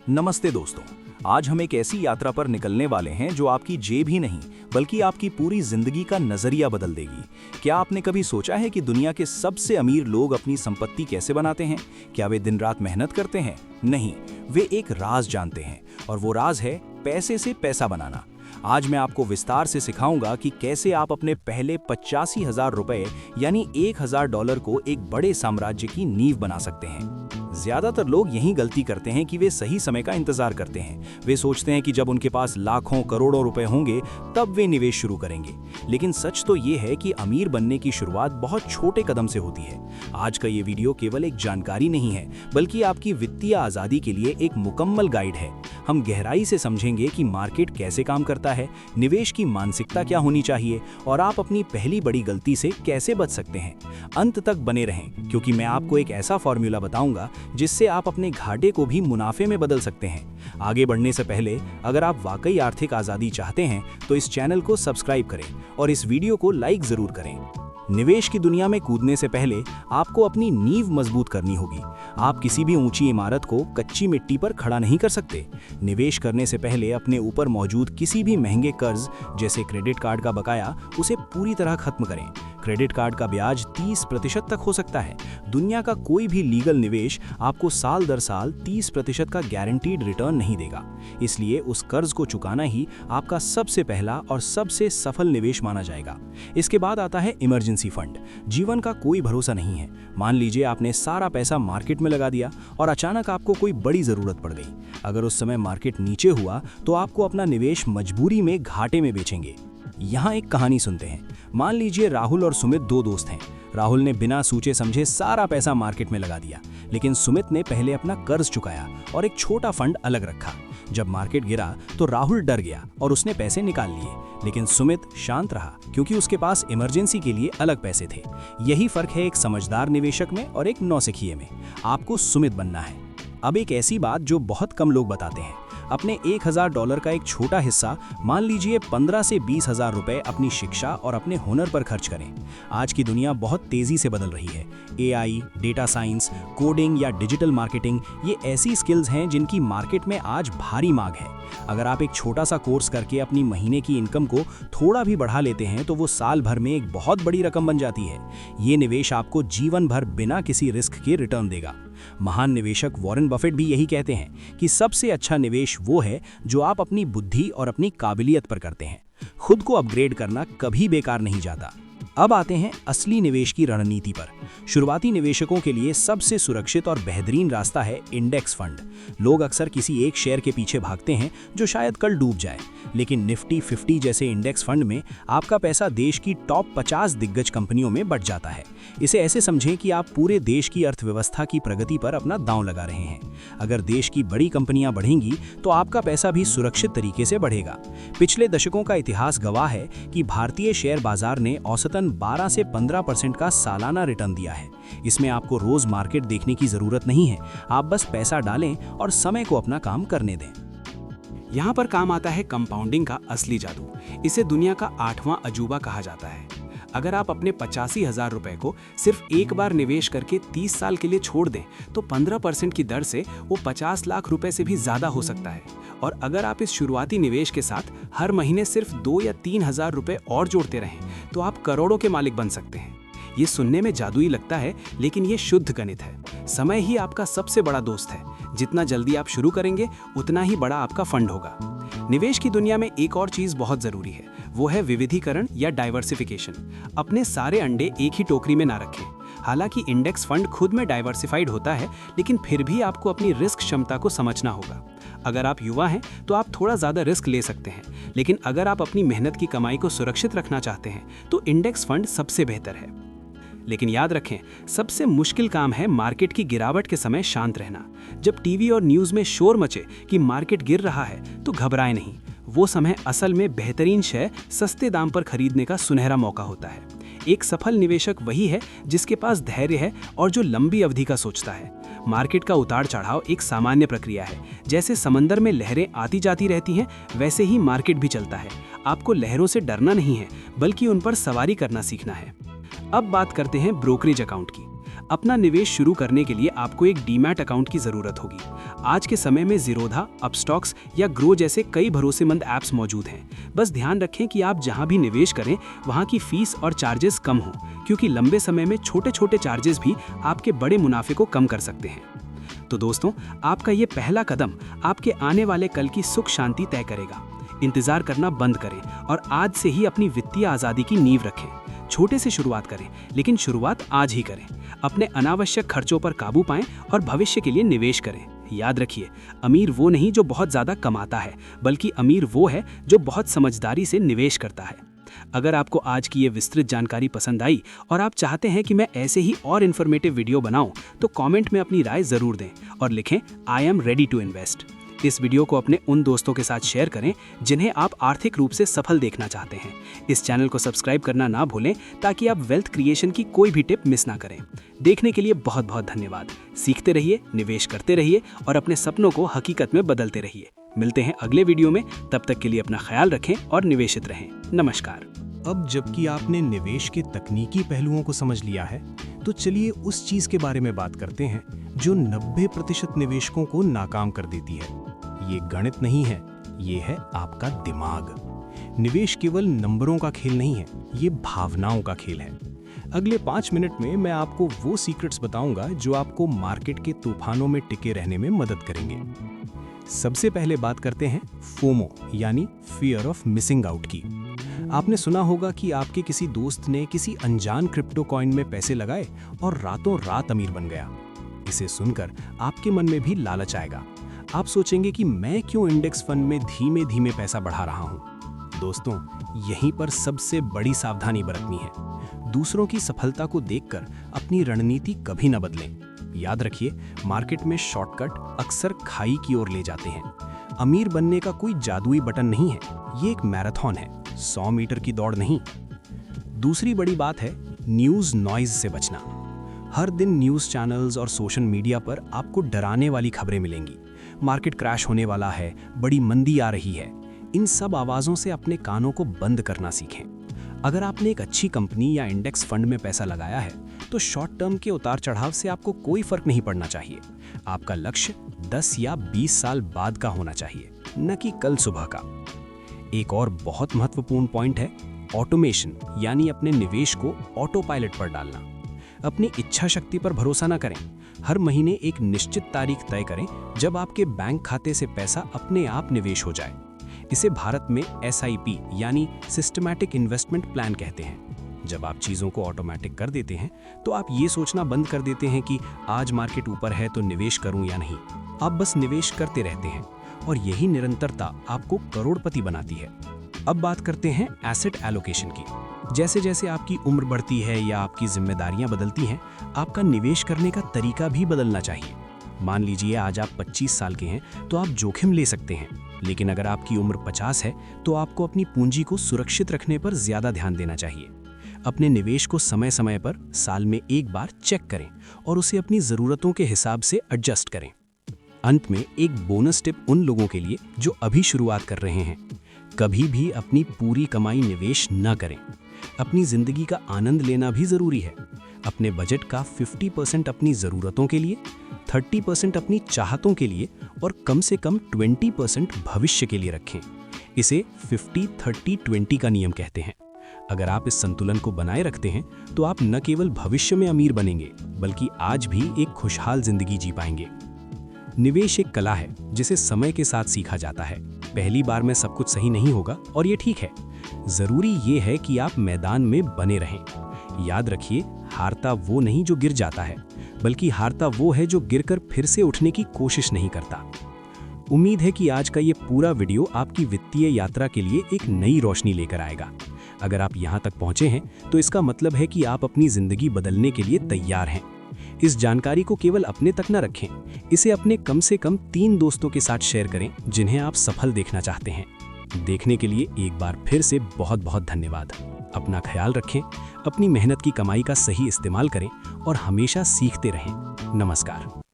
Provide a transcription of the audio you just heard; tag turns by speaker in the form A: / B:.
A: नमस्ते दोस्तों। आज हम एक ऐसी यात्रा पर निकलने वाले हैं जो आपकी जेब ही नहीं बल्कि आपकी पूरी जिंदगी का नजरिया बदल देगी। क्या आपने कभी सोचा है कि दुनिया के सबसे अमीर लोग अपनी संपत्ति कैसे बनाते हैं? क्या वे दिन रात मेहनत करते हैं? नहीं, वे एक राज जानते हैं और वो राज है पैसे से पैसा बनाना। आज मैं आपको विस्तार से सिखाऊंगा कि कैसे आप अपने पहले 85,000 रुपए यानी $1,000 को एक बड़े साम्राज्य की नींव बना सकते हैं। ज्यादातर लोग यही गलती करते हैं कि वे सही समय का इंतजार करते हैं। वे सोचते हैं कि जब उनके पास लाखों करोड़ों रुपए होंगे तब वे निवेश शुरू करेंगे। लेकिन सच तो ये है कि अमीर बनने की शुरुआत बहुत छोटे कदम से होती है। आज का ये वीडियो केवल एक जानकारी नहीं है बल्कि आपकी वित्तीय आजादी के लिए एक मुकम्मल गाइड है। हम गहराई से समझेंगे कि मार्केट कैसे काम करता है, निवेश की मानसिकता क्या होनी चाहिए और आप अपनी पहली बड़ी गलती से कैसे बच सकते हैं। अंत तक बने रहें क्योंकि मैं आपको एक ऐसा फॉर्मूला बताऊंगा जिससे आप अपने घाटे को भी मुनाफे में बदल सकते हैं। आगे बढ़ने से पहले अगर आप वाकई आर्थिक आज़ादी चाहते हैं तो इस चैनल को सब्सक्राइब करें और इस वीडियो को लाइक ज़रूर करें। निवेश की दुनिया में कूदने से पहले आपको अपनी नींव मजबूत करनी होगी। आप किसी भी ऊंची इमारत को कच्ची मिट्टी पर खड़ा नहीं कर सकते। निवेश करने से पहले अपने ऊपर मौजूद किसी भी महंगे कर्ज जैसे क्रेडिट कार्ड का बकाया उसे पूरी तरह खत्म करें। क्रेडिट कार्ड का ब्याज 30% तक हो सकता है। दुनिया का कोई भी लीगल निवेश आपको साल दर साल 30% का गारंटीड रिटर्न नहीं देगा। इसलिए उस कर्ज को चुकाना ही आपका सबसे पहला और सबसे सफल निवेश माना जाएगा। इसके बाद आता है इमरजेंसी फंड। जीवन का कोई भरोसा नहीं है। मान लीजिए आपने सारा पैसा मार्केट में लगा दिया और अचानक आपको कोई बड़ी जरूरत पड़ गई। अगर उस समय मार्केट नीचे हुआ तो आपको अपना निवेश मजबूरी में घाटे में बेचेंगे। यहाँ एक कहानी सुनते हैं। मान लीजिए राहुल और सुमित दो दोस्त हैं। राहुल ने बिना सोचे समझे सारा पैसा मार्केट में लगा दिया, लेकिन सुमित ने पहले अपना कर्ज चुकाया और एक छोटा फंड अलग रखा। जब मार्केट गिरा तो राहुल डर गया और उसने पैसे निकाल लिए, लेकिन सुमित शांत रहा क्योंकि उसके पास इमरजेंसी के लिए अलग पैसे थे। यही फर्क है एक समझदार निवेशक में और एक नौसिखिए में। आपको सुमित बनना है। अब एक ऐसी बात जो बहुत कम लोग बताते हैं। अपने $1,000 का एक छोटा हिस्सा, मान लीजिए 15 से 20,000 रुपए अपनी शिक्षा और अपने हुनर पर खर्च करें। आज की दुनिया बहुत तेजी से बदल रही है। AI, डेटा साइंस, कोडिंग या डिजिटल मार्केटिंग ये ऐसी स्किल्स हैं जिनकी मार्केट में आज भारी मांग है। अगर आप एक छोटा सा कोर्स करके अपनी महीने की इनकम को थोड़ा भी बढ़ा लेते हैं तो वो साल भर में एक बहुत बड़ी रकम बन जाती है। ये निवेश आपको जीवन भर बिना किसी रिस्क के रिटर्न देगा। महान निवेशक वॉरेन बफेट भी यही कहते हैं कि सबसे अच्छा निवेश वो है जो आप अपनी बुद्धि और अपनी काबिलियत पर करते हैं। खुद को अपग्रेड करना कभी बेकार नहीं जाता। अब आते हैं असली निवेश की रणनीति पर। शुरुआती निवेशकों के लिए सबसे सुरक्षित और बेहतरीन रास्ता है इंडेक्स फंड। लोग अक्सर किसी एक शेयर के पीछे भागते हैं जो शायद कल डूब जाए, लेकिन निफ्टी 50 जैसे इंडेक्स फंड में आपका पैसा देश की टॉप 50 दिग्गज कंपनियों में बट जाता है। इसे ऐसे समझें कि आप पूरे देश की अर्थव्यवस्था की प्रगति पर अपना दांव लगा रहे हैं। अगर देश की बड़ी कंपनियां बढ़ेंगी तो आपका पैसा भी सुरक्षित तरीके से बढ़ेगा। पिछले दशकों का इतिहास गवाह है कि भारतीय शेयर बाजार ने औसतन 12 से 15% का सालाना रिटर्न दिया है। इसमें आपको रोज मार्केट देखने की जरूरत नहीं है। आप बस पैसा डालें और समय को अपना काम करने दें।
B: यहाँ पर काम आता है कंपाउंडिंग का असली जादू। इसे दुनिया का 8वां अजूबा कहा जाता है। अगर आप अपने 85,000 रुपए को सिर्फ एक बार निवेश करके 30 साल के लिए छोड़ दें तो 15% की दर से वो 50 लाख रुपए से भी ज्यादा हो सकता है। और अगर आप इस शुरुआती निवेश के साथ हर महीने सिर्फ 2 या 3,000 रुपए और जोड़ते रहें तो आप करोड़ों के मालिक बन सकते हैं। ये सुनने में जादुई लगता है, लेकिन ये शुद्ध गणित है। समय ही आपका सबसे बड़ा दोस्त है। जितना जल्दी आप शुरू करेंगे उतना ही बड़ा आपका फंड होगा। निवेश की दुनिया में एक और चीज बहुत जरूरी है, वो है विविधीकरण या डाइवर्सिफिकेशन। अपने सारे अंडे एक ही टोकरी में ना रखें। हालांकि इंडेक्स फंड खुद में डाइवर्सिफाइड होता है, लेकिन फिर भी आपको अपनी रिस्क क्षमता को समझना होगा। अगर आप युवा हैं तो आप थोड़ा ज़्यादा रिस्क ले सकते हैं, लेकिन अगर आप अपनी मेहनत की कमाई को सुरक्षित रखना चाहते हैं तो इंडेक्स फंड सबसे बेहतर है। लेकिन याद रखें, सबसे मुश्किल काम है मार्केट की गिरावट के समय शांत रहना। जब टीवी और न्यूज़ में शोर मचे कि मार्केट गिर रहा है तो घबराएं नहीं। वो समय असल में बेहतरीन शेयर सस्ते दाम पर खरीदने का सुनहरा मौका होता है। एक सफल निवेशक वही है जिसके पास धैर्य है और जो लंबी अवधि का सोचता है। मार्केट का उतार चढ़ाव एक सामान्य प्रक्रिया है। जैसे समंदर में लहरें आती जाती रहती हैं, वैसे ही मार्केट भी चलता है। आपको लहरों से डरना नहीं है, बल्कि उन पर सवारी करना सीखना है। अब बात करते हैं ब्रोकरेज अकाउंट की। अपना निवेश शुरू करने के लिए आपको एक डीमैट अकाउंट की जरूरत होगी। आज के समय में ज़ीरोधा, अपस्टॉक्स या ग्रो जैसे कई भरोसेमंद ऐप्स मौजूद हैं। बस ध्यान रखें कि आप जहां भी निवेश करें वहां की फीस और चार्जेस कम हो, क्योंकि लंबे समय में छोटे छोटे चार्जेस भी आपके बड़े मुनाफे को कम कर सकते हैं। तो दोस्तों, आपका ये पहला कदम आपके आने वाले कल की सुख शांति तय करेगा। इंतजार करना बंद करें और आज से ही अपनी वित्तीय आज़ादी की नींव रखें। छोटे से शुरुआत करें, लेकिन शुरुआत आज ही करें। अपने अनावश्यक खर्चों पर काबू पाएं और भविष्य के लिए निवेश करें। याद रखिए, अमीर वो नहीं जो बहुत ज़्यादा कमाता है, बल्कि अमीर वो है जो बहुत समझदारी से निवेश करता है। अगर आपको आज की ये विस्तृत जानकारी पसंद आई और आप चाहते हैं कि मैं ऐसे ही और इन्फॉर्मेटिव वीडियो बनाऊं, तो कमेंट में अपनी राय ज़रूर दें और लिखें I am ready to invest. इस वीडियो को अपने उन दोस्तों के साथ शेयर करें जिन्हें आप आर्थिक रूप से सफल देखना चाहते हैं। इस चैनल को सब्सक्राइब करना ना भूलें ताकि आप वेल्थ क्रिएशन की कोई भी टिप मिस ना करें। देखने के लिए बहुत बहुत धन्यवाद। सीखते रहिए, निवेश करते रहिए और अपने सपनों को हकीकत में बदलते रहिए। मिलते हैं अगले वीडियो में, तब तक के लिए अपना ख्याल रखें और निवेशित रहें। नमस्कार।
A: अब जबकि आपने निवेश के तकनीकी पहलुओं को समझ लिया है, तो चलिए उस चीज के बारे में बात करते हैं जो 90% निवेशकों को नाकाम कर देती है। ये गणित नहीं है, ये है आपका दिमाग। निवेश केवल नंबरों का खेल नहीं है, ये भावनाओं का खेल है। अगले 5 मिनट में मैं आपको वो सीक्रेट्स बताऊंगा जो आपको मार्केट के तूफानों में टिके रहने में मदद करेंगे। सबसे पहले बात करते हैं फोमो यानी फियर ऑफ मिसिंग आउट की। आपने सुना होगा कि आपके किसी दोस्त ने किसी अनजान क्रिप्टो कॉइन में पैसे लगाए और रातों रात अमीर बन गया। इसे सुनकर आपके मन में भी लालच आएगा। आप सोचेंगे कि मैं क्यों इंडेक्स फंड में धीमे धीमे पैसा बढ़ा रहा हूं। दोस्तों, यहीं पर सबसे बड़ी सावधानी बरतनी है। दूसरों की सफलता को देखकर अपनी रणनीति कभी न बदलें। याद रखिए, मार्केट में शॉर्टकट अक्सर खाई की ओर ले जाते हैं। अमीर बनने का कोई जादुई बटन नहीं है, ये एक मैराथन है, 100 मीटर की दौड़ नहीं। दूसरी बड़ी बात है न्यूज़ नॉइज से बचना। हर दिन न्यूज़ चैनल्स और सोशल मीडिया पर आपको डराने वाली खबरें मिलेंगी। मार्केट क्रैश होने वाला है, बड़ी मंदी आ रही है। इन सब आवाज़ों से अपने कानों को बंद करना सीखें। अगर आपने एक अच्छी कंपनी या इंडेक्स फंड में पैसा लगाया है, तो शॉर्ट टर्म के उतार चढ़ाव से आपको कोई फर्क नहीं पड़ना चाहिए। आपका लक्ष्य 10 या 20 साल बाद का होना चाहिए, न कि कल सुबह का। एक और बहुत महत्वपूर्ण पॉइंट है ऑटोमेशन, यानी अपने निवेश को ऑटो पायलट पर डालना। अपनी इच्छा शक्ति पर भरोसा न करें। हर महीने एक निश्चित तारीख तय करें जब आपके बैंक खाते से पैसा अपने आप निवेश हो जाए। इसे भारत में SIP यानी सिस्टमैटिक इन्वेस्टमेंट प्लान कहते हैं। जब आप चीज़ों को ऑटोमेटिक कर देते हैं, तो आप ये सोचना बंद कर देते हैं कि आज मार्केट ऊपर है तो निवेश करूं या नहीं। आप बस निवेश करते रहते हैं और यही निरंतरता आपको करोड़पति बनाती है। अब बात करते हैं एसेट एलोकेशन की। जैसे जैसे आपकी उम्र बढ़ती है या आपकी जिम्मेदारियां बदलती हैं, आपका निवेश करने का तरीका भी बदलना चाहिए। मान लीजिए आज आप 25 साल के हैं, तो आप जोखिम ले सकते हैं, लेकिन अगर आपकी उम्र 50 है, तो आपको अपनी पूंजी को सुरक्षित रखने पर ज्यादा ध्यान देना चाहिए। अपने निवेश को समय समय पर साल में एक बार चेक करें और उसे अपनी ज़रूरतों के हिसाब से एडजस्ट करें। अंत में एक बोनस टिप उन लोगों के लिए जो अभी शुरुआत कर रहे हैं, कभी भी अपनी पूरी कमाई निवेश न करें। अपनी जिंदगी का आनंद लेना भी जरूरी है। अपने बजट का 50% अपनी ज़रूरतों के लिए, 30% अपनी चाहतों के लिए और कम से कम 20% भविष्य के लिए रखें। इसे 50-30-20 का नियम कहते हैं। अगर आप इस संतुलन को बनाए रखते हैं, तो आप न केवल भविष्य में अमीर बनेंगे, बल्कि आज भी एक खुशहाल जिंदगी जी पाएंगे। निवेश एक कला है जिसे समय के साथ सीखा जाता है। पहली बार में सब कुछ सही नहीं होगा और ये ठीक है। जरूरी ये है कि आप मैदान में बने रहें। याद रखिए, हारता वो नहीं जो गिर जाता है, बल्कि हारता वो है जो गिरकर फिर से उठने की कोशिश नहीं करता। उम्मीद है कि आज का ये पूरा वीडियो आपकी वित्तीय यात्रा के लिए एक नई रोशनी लेकर आएगा। अगर आप यहाँ तक पहुँचे हैं, तो इसका मतलब है कि आप अपनी जिंदगी बदलने के लिए तैयार हैं। इस जानकारी को केवल अपने तक न रखें, इसे अपने कम से कम 3 दोस्तों के साथ शेयर करें जिन्हें आप सफल देखना चाहते हैं। देखने के लिए एक बार फिर से बहुत बहुत धन्यवाद। अपना ख्याल रखें, अपनी मेहनत की कमाई का सही इस्तेमाल करें और हमेशा सीखते रहें। नमस्कार।